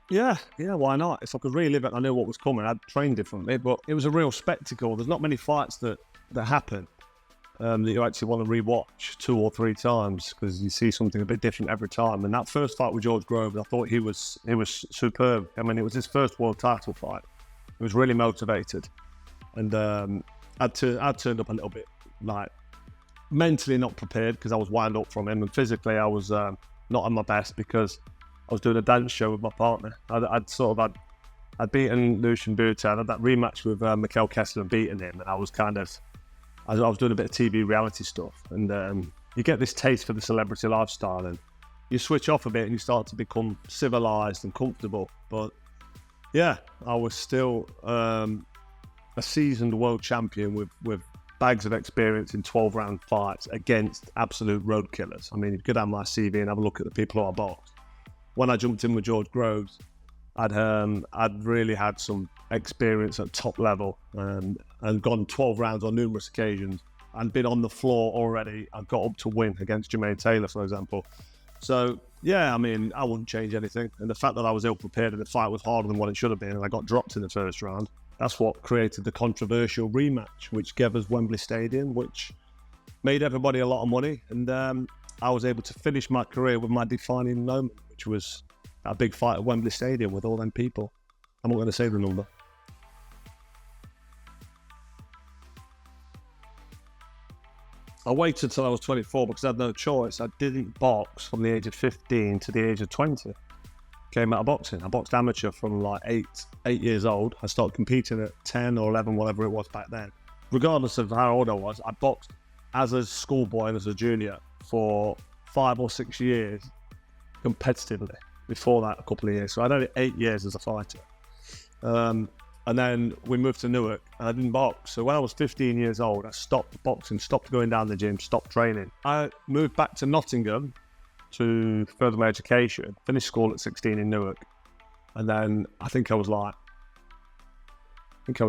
Yeah, why not? If I could relive it, I knew what was coming. I'd trained differently, but it was a real spectacle. There's not many fights that happen that you actually want to rewatch 2 or 3 times because you see something a bit different every time. And that first fight with George Groves, I thought he was superb. I mean, it was his first world title fight. He was really motivated, and I'd turned up a little bit, like, mentally not prepared because I was wound up from him, and physically I was not on my best because I was doing a dance show with my partner. I'd beaten Lucian Buta. I had that rematch with Mikel Kessler and beaten him, and I was doing a bit of TV reality stuff, and you get this taste for the celebrity lifestyle, and you switch off a bit and you start to become civilized and comfortable. But yeah, I was still a seasoned world champion with bags of experience in 12-round fights against absolute road killers. I mean, you could have my CV and have a look at the people who I boxed. When I jumped in with George Groves, I'd really had some experience at top level and gone 12 rounds on numerous occasions and been on the floor already. I got up to win against Jermaine Taylor, for example. So yeah, I mean, I wouldn't change anything. And the fact that I was ill prepared and the fight was harder than what it should have been, and I got dropped in the first round, that's what created the controversial rematch, which gave us Wembley Stadium, which made everybody a lot of money. And I was able to finish my career with my defining moment, which was a big fight at Wembley Stadium with all them people. I'm not going to say the number. I waited till I was 24 because I had no choice. I didn't box from the age of 15 to the age of 20. Came out of boxing. I boxed amateur from like 8 years old. I started competing at 10 or 11, whatever it was back then. Regardless of how old I was, I boxed as a schoolboy and as a junior for 5 or 6 years competitively. Before that, a couple of years. So I did 8 years as a fighter. And then we moved to Newark and I didn't box. So when I was 15 years old, I stopped boxing, stopped going down the gym, stopped training. I moved back to Nottingham to further my education, finished school at 16 in Newark. And then I think I was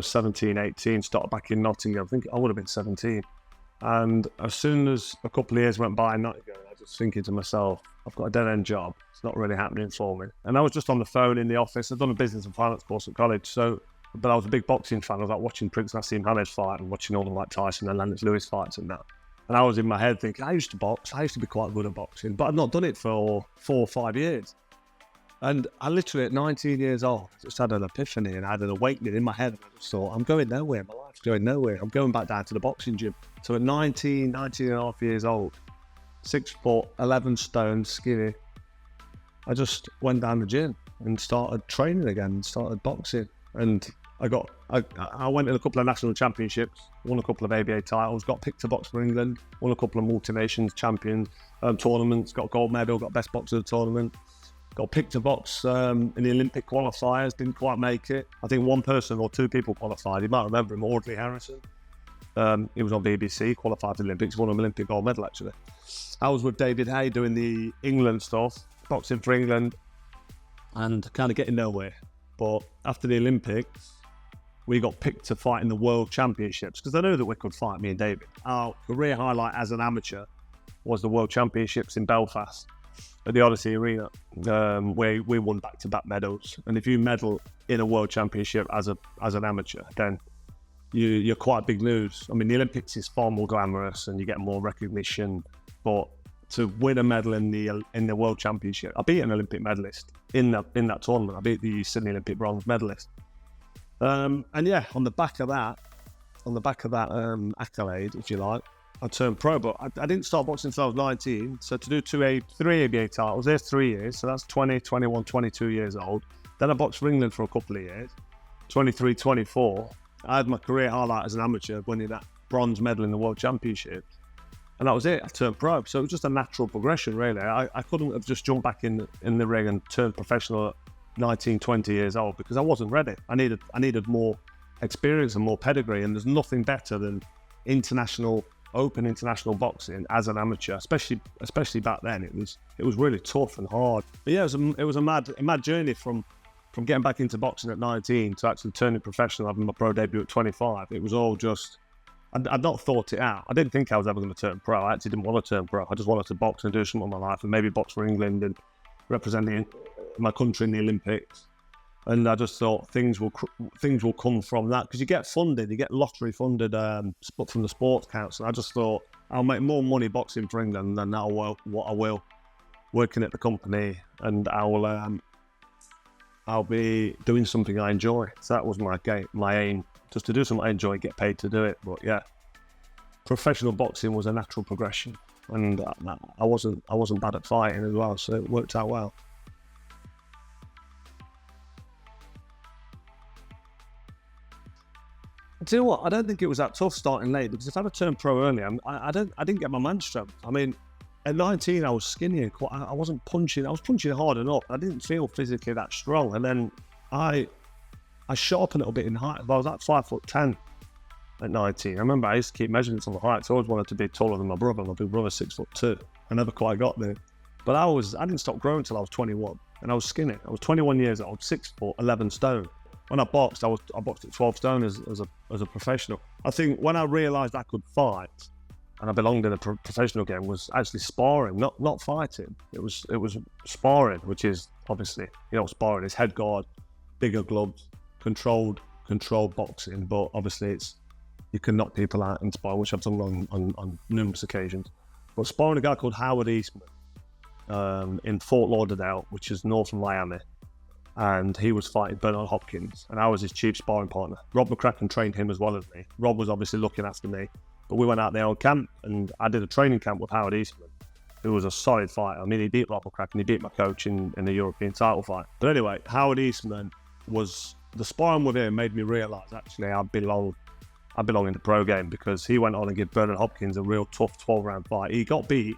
17, 18, started back in Nottingham. I think I would have been 17. And as soon as a couple of years went by in Nottingham, I was just thinking to myself, I've got a dead-end job. It's not really happening for me. And I was just on the phone in the office. I'd done a business and finance course at college, but I was a big boxing fan. I was like watching Prince Nassim fight and watching all the Mike Tyson and Lennox Lewis fights and that. And I was in my head thinking, I used to box. I used to be quite good at boxing, but I'd not done it for 4 or 5 years. And I literally, at 19 years old, just had an epiphany and I had an awakening in my head. And I just thought, I'm going nowhere. My life's going nowhere. I'm going back down to the boxing gym. So at 19 and a half years old, 6 foot, 11 stone, skinny, I just went down the gym and started training again and started boxing. And I went in a couple of national championships, won a couple of ABA titles, got picked to box for England, won a couple of multi-nations champions tournaments, got a gold medal, got best boxer of the tournament, got picked to box in the Olympic qualifiers, didn't quite make it. I think one person or 2 people qualified. You might remember him, Audley Harrison. He was on BBC, qualified for the Olympics, won an Olympic gold medal actually. I was with David Hay doing the England stuff, boxing for England, and kind of getting nowhere. But after the Olympics, we got picked to fight in the World Championships because I knew that we could fight, me and David. Our career highlight as an amateur was the World Championships in Belfast at the Odyssey Arena, where we won back-to-back medals. And if you medal in a World Championship as an amateur, then you're quite big news. I mean, the Olympics is far more glamorous and you get more recognition, but to win a medal in the World Championship, I beat an Olympic medalist in that tournament. I beat the Sydney Olympic bronze medalist. And yeah, on the back of that accolade, if you like, I turned pro. But I didn't start boxing until I was 19. So to do 3 ABA titles, there's 3 years. So that's 20, 21, 22 years old. Then I boxed for England for a couple of years, 23, 24. I had my career highlight as an amateur, winning that bronze medal in the World Championships. And that was it. I turned pro. So it was just a natural progression, really. I couldn't have just jumped back in the ring and turned professional at 19, 20 years old because I wasn't ready. I needed more experience and more pedigree. And there's nothing better than open international boxing as an amateur, especially back then. It was really tough and hard. But yeah, it was a mad journey from getting back into boxing at 19 to actually turning professional, having my pro debut at 25. It was all just, I'd not thought it out. I didn't think I was ever going to turn pro. I actually didn't want to turn pro. I just wanted to box and do something in my life and maybe box for England and represent my country in the Olympics. And I just thought things will come from that, because you get funded, you get lottery funded from the Sports Council. I just thought I'll make more money boxing for England than what I will working at the company, and I'll be doing something I enjoy. So that was my aim, just to do something I enjoy, get paid to do it. But yeah, professional boxing was a natural progression, and I wasn't bad at fighting as well, so it worked out well. Do you know what? I don't think it was that tough starting late, because if I'd have turned pro early, I didn't get my man strength. I mean, at 19, I was skinny and I wasn't punching. I was punching hard enough. I didn't feel physically that strong. And then I shot up a little bit in height. I was like 5'10" at 19. I remember I used to keep measurements on the height. So I always wanted to be taller than my brother. My big brother's 6'2". I never quite got there. But I didn't stop growing until I was 21. And I was skinny. I was 21 years old, 6 foot, 11 stone. When I boxed, I boxed at 12 stone as a professional. I think when I realised I could fight and I belonged in a professional game, was actually sparring, not fighting. It was sparring, which is obviously, sparring is head guard, bigger gloves, controlled boxing. But obviously you can knock people out in sparring, which I've done on numerous occasions. But sparring a guy called Howard Eastman in Fort Lauderdale, which is north of Miami. And he was fighting Bernard Hopkins, and I was his chief sparring partner. Rob McCracken trained him as well as me. Rob was obviously looking after me, but we went out there on camp, and I did a training camp with Howard Eastman, who was a solid fighter. I mean, he beat Rob McCracken, he beat my coach in the European title fight. But anyway, Howard Eastman the sparring with him made me realise actually I belong in the pro game, because he went on and gave Bernard Hopkins a real tough 12-round fight. He got beat,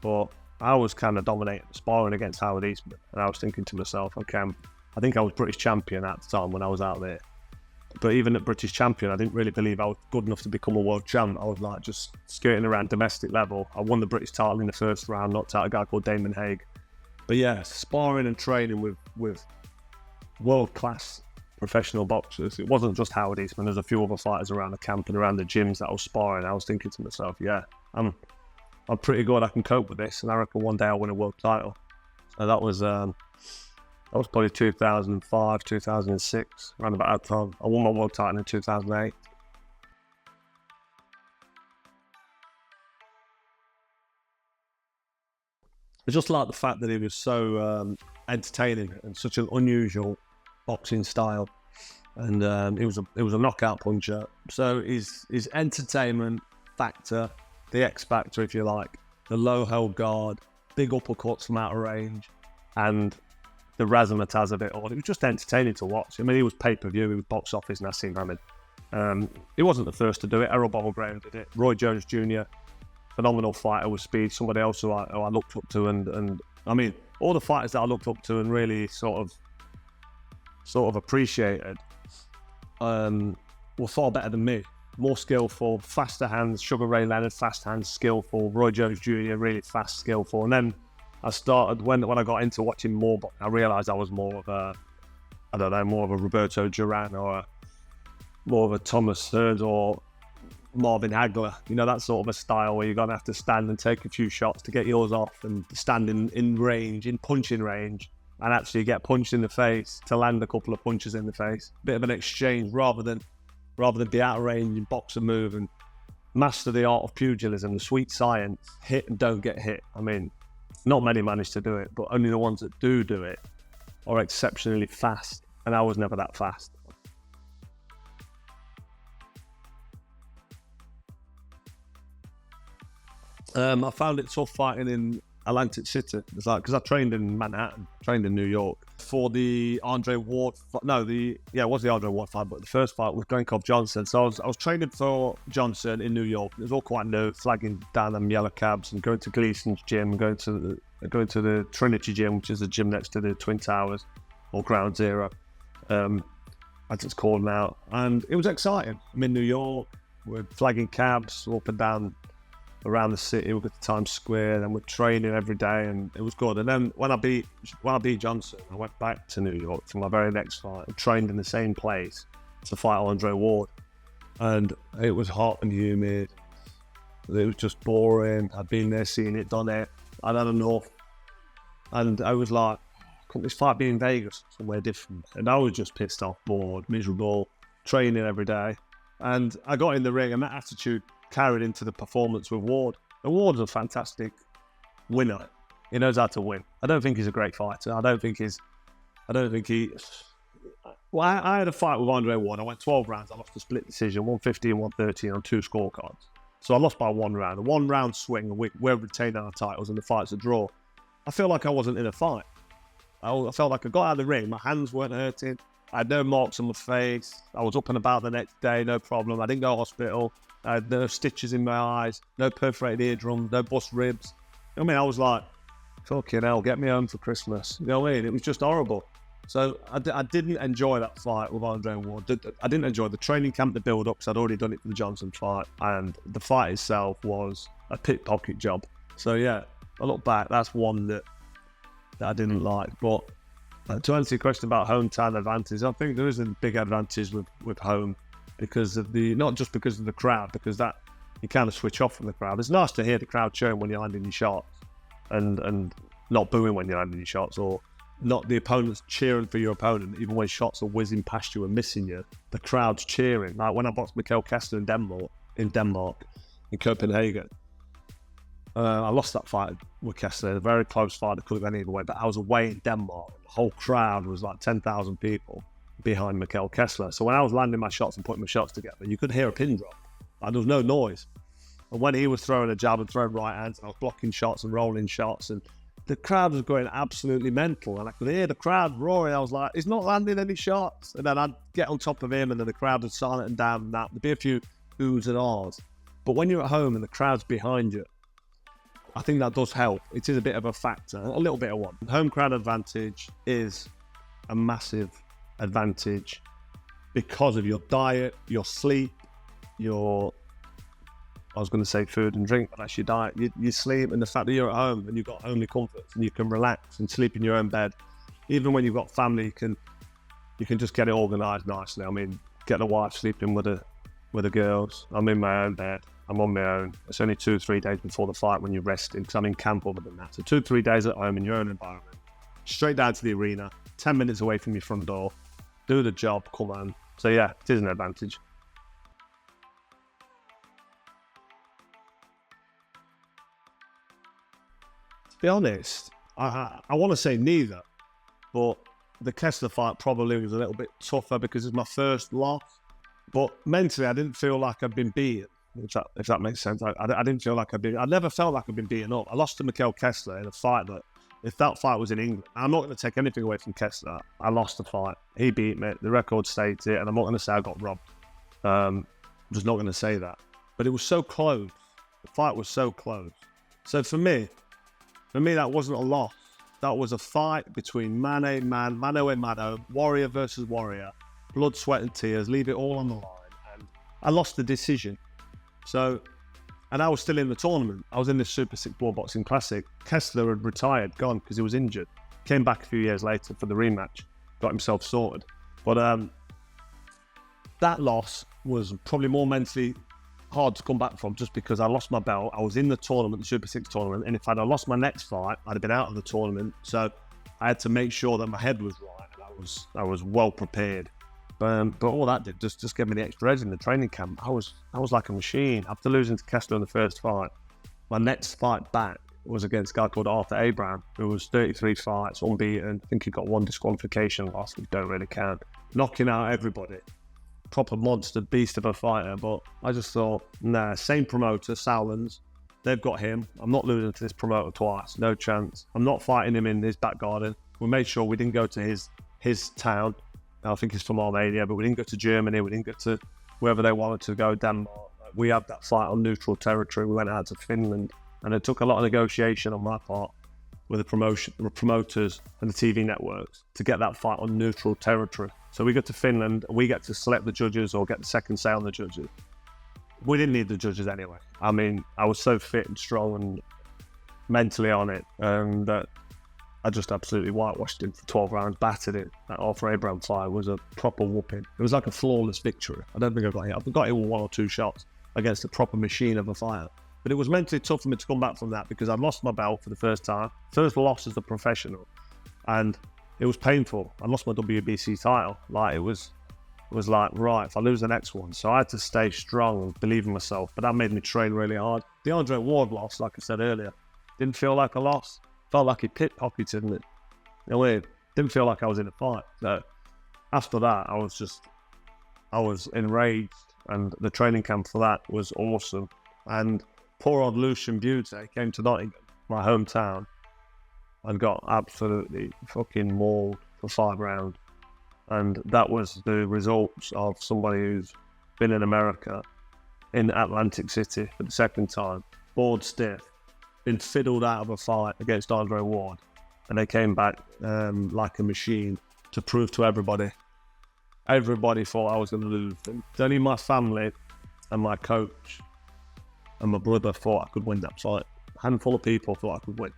but I was kind of dominating the sparring against Howard Eastman, and I was thinking to myself, okay, I think I was British champion at the time when I was out there. But even at British champion, I didn't really believe I was good enough to become a world champ. I was like just skirting around domestic level. I won the British title in the first round, knocked out a guy called Damon Haig. But yeah, sparring and training with world-class professional boxers. It wasn't just Howard Eastman. There's a few other fighters around the camp and around the gyms that I was sparring. I was thinking to myself, yeah, I'm pretty good. I can cope with this, and I reckon one day I'll win a world title. So that was probably 2005, 2006, around about that time. I won my world title in 2008. I just like the fact that he was so entertaining and such an unusual boxing style, and he was a knockout puncher. So his entertainment factor, the X factor, if you like, the low held guard, big uppercuts from out of range, and the razzmatazz of it all. It was just entertaining to watch. I mean, he was pay-per-view, he was box office, Nassim Hamid. He wasn't the first to do it. Errol Battleground did it. Roy Jones Jr., phenomenal fighter with speed, somebody else who I looked up to, and I mean, all the fighters that I looked up to and really sort of appreciated were far better than me. More skillful, faster hands. Sugar Ray Leonard, fast hands, skillful. Roy Jones Jr., really fast, skillful. And then I started, when I got into watching more, I realised I was more of a Roberto Duran, or more of a Thomas Hearns or Marvin Hagler. That sort of a style where you're going to have to stand and take a few shots to get yours off, and stand in range, in punching range, and actually get punched in the face to land a couple of punches in the face. Bit of an exchange rather than be out of range and box and move and master the art of pugilism, the sweet science, hit and don't get hit. I mean, not many manage to do it, but only the ones that do it are exceptionally fast, and I was never that fast. I found it tough fighting in Atlantic City. It's like, because I trained in Manhattan, trained in New York for the Andre Ward. It was the Andre Ward fight, but the first fight was Glenkov Johnson. So I was training for Johnson in New York. It was all quite new, flagging down them yellow cabs and going to Gleason's gym, going to the Trinity gym, which is a gym next to the Twin Towers or Ground Zero, as it's called now. And it was exciting. I'm in New York. We're flagging cabs up and down around the city. We've got the Times Square, and we're training every day, and it was good. And then when I beat Johnson, I went back to New York for my very next fight. I trained in the same place to fight Andre Ward, and it was hot and humid. It was just boring. I'd been there, seen it, done it. I'd had enough, and I was like, couldn't this fight be in Vegas, somewhere different? And I was just pissed off, bored, miserable, training every day. And I got in the ring, and that attitude carried into the performance with Ward. And Ward's a fantastic winner. He knows how to win. I don't think he's a great fighter. I don't think he... Well, I had a fight with Andre Ward. I went 12 rounds. I lost a split decision, 115, 113 on 2 scorecards. So I lost by 1 round. A 1 round swing, and we're retaining our titles, and the fight's a draw. I feel like I wasn't in a fight. I felt like I got out of the ring. My hands weren't hurting. I had no marks on my face. I was up and about the next day, no problem. I didn't go to hospital. I had no stitches in my eyes, no perforated eardrums, no bust ribs. I mean, I was like, fucking hell, get me home for Christmas. You know what I mean? It was just horrible. So I didn't enjoy that fight with Andre Ward. I didn't enjoy the training camp, the build-up, because I'd already done it for the Johnson fight. And the fight itself was a pickpocket job. So yeah, I look back, that's one that I didn't like. But to answer your question about hometown advantage, I think there is a big advantage with home because of not just because of the crowd, because that you kind of switch off from the crowd. It's nice to hear the crowd cheering when you're landing your shots and not booing when you're landing your shots, or not the opponents cheering for your opponent, even when shots are whizzing past you and missing you. The crowd's cheering. Like when I boxed Carl Kessler in Denmark, in Copenhagen. I lost that fight with Kessler, a very close fight. I could have gone either way, but I was away in Denmark. The whole crowd was like 10,000 people behind Carl Kessler. So when I was landing my shots and putting my shots together, you could hear a pin drop. Like, there was no noise. And when he was throwing a jab and throwing right hands, and I was blocking shots and rolling shots, and the crowd was going absolutely mental. And I could hear the crowd roaring. I was like, he's not landing any shots. And then I'd get on top of him, and then the crowd would silent and down and that. There'd be a few oohs and ahs. But when you're at home and the crowd's behind you, I think that does help. It is a bit of a factor, a little bit of one. Home crowd advantage is a massive advantage because of your diet, your sleep, I was going to say food and drink, but that's your diet, your sleep, and the fact that you're at home and you've got homely comforts and you can relax and sleep in your own bed. Even when you've got family, you can just get it organised nicely. I mean, get the wife sleeping with the girls. I'm in my own bed. I'm on my own. It's only 2-3 days before the fight when you're resting, because I'm in camp other than that. So 2-3 days at home in your own environment. Straight down to the arena, 10 minutes away from your front door. Do the job, come on. So yeah, it is an advantage. To be honest, I want to say neither, but the Kessler fight probably was a little bit tougher because it's my first loss. But mentally, I didn't feel like I'd been beaten. If that makes sense. I didn't feel like I never felt like I'd been beaten up. I lost to Carl Kessler in a fight that, if that fight was in England, I'm not going to take anything away from Kessler. I lost the fight. He beat me. The record states it, and I'm not going to say I got robbed. I'm just not going to say that. But it was so close. The fight was so close. So for me, that wasn't a loss. That was a fight between mano a mano, warrior versus warrior, blood, sweat, and tears. Leave it all on the line, and I lost the decision. So, and I was still in the tournament. I was in this Super 6 World Boxing Classic. Kessler had retired, gone because he was injured. Came back a few years later for the rematch, got himself sorted. But that loss was probably more mentally hard to come back from, just because I lost my belt. I was in the tournament, the Super 6 tournament, and if I'd have lost my next fight, I'd have been out of the tournament. So I had to make sure that my head was right, and I was well prepared. But all that did just give me the extra edge in the training camp. I was like a machine. After losing to Kessler in the first fight, my next fight back was against a guy called Arthur Abraham, who was 33 fights, unbeaten. I think he got 1 disqualification loss, which don't really count. Knocking out everybody. Proper monster, beast of a fighter. But I just thought, nah, same promoter, Sowlands. They've got him. I'm not losing to this promoter twice. No chance. I'm not fighting him in his back garden. We made sure we didn't go to his town. I think he's from Armenia, but we didn't go to Germany. We didn't go to wherever they wanted to go, Denmark. We had that fight on neutral territory. We went out to Finland, and it took a lot of negotiation on my part with the promoters and the TV networks to get that fight on neutral territory. So we go to Finland, we get to select the judges or get the second say on the judges. We didn't need the judges anyway. I mean, I was so fit and strong and mentally on it, that I just absolutely whitewashed him for 12 rounds, battered it. That Arthur Abraham fight was a proper whooping. It was like a flawless victory. I don't think I got hit. I got hit with 1 or 2 shots against a proper machine of a fighter. But it was mentally tough for me to come back from that because I lost my belt for the first time. First loss as a professional. And it was painful. I lost my WBC title. Like, it was like, right, if I lose the next one. So I had to stay strong and believe in myself. But that made me train really hard. The Andre Ward loss, like I said earlier, didn't feel like a loss. Felt like he pickpocketed it. You know, it didn't feel like I was in a fight. So after that, I was enraged. And the training camp for that was awesome. And poor old Lucian Butte came to Nottingham, my hometown, and got absolutely fucking mauled for 5 rounds. And that was the results of somebody who's been in America, in Atlantic City for the second time, bored stiff, been fiddled out of a fight against Andre Ward. And they came back like a machine to prove to everybody. Everybody thought I was going to lose. And only my family and my coach and my brother thought I could win that fight. A handful of people thought I could win.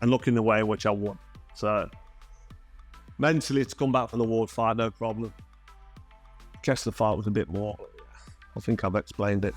And look in the way in which I won. So mentally, to come back from the Ward fight, no problem. Kessler fight was a bit more. I think I've explained it.